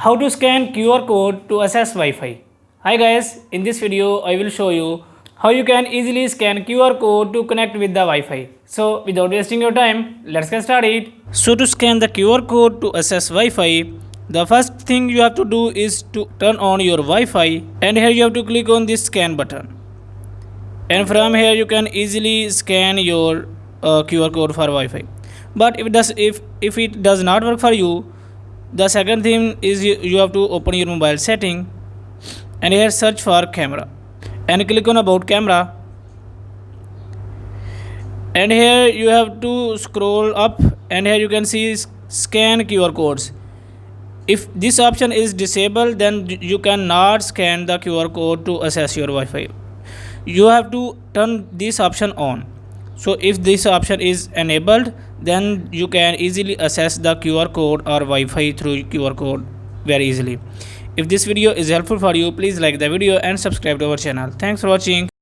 How to scan QR code to access Wi-Fi. Hi guys, in this video I will show you how you can easily scan QR code to connect with the Wi-Fi. So without wasting your time, let's get started. So to scan the QR code to access Wi-Fi, the first thing you have to do is to turn on your Wi-Fi, and here you have to click on this scan button. And from here you can easily scan your QR code for Wi-Fi. But if it does not work for you, the second thing is you have to open your mobile setting and here search for camera and click on about camera, and here you have to scroll up and here you can see scan QR codes. If this option is disabled, then you cannot scan the QR code to access your Wi-Fi. You have to turn this option on. So if this option is enabled, then you can easily access the QR code or Wi-Fi through QR code very easily. If this video is helpful for you, please like the video and subscribe to our channel. Thanks for watching.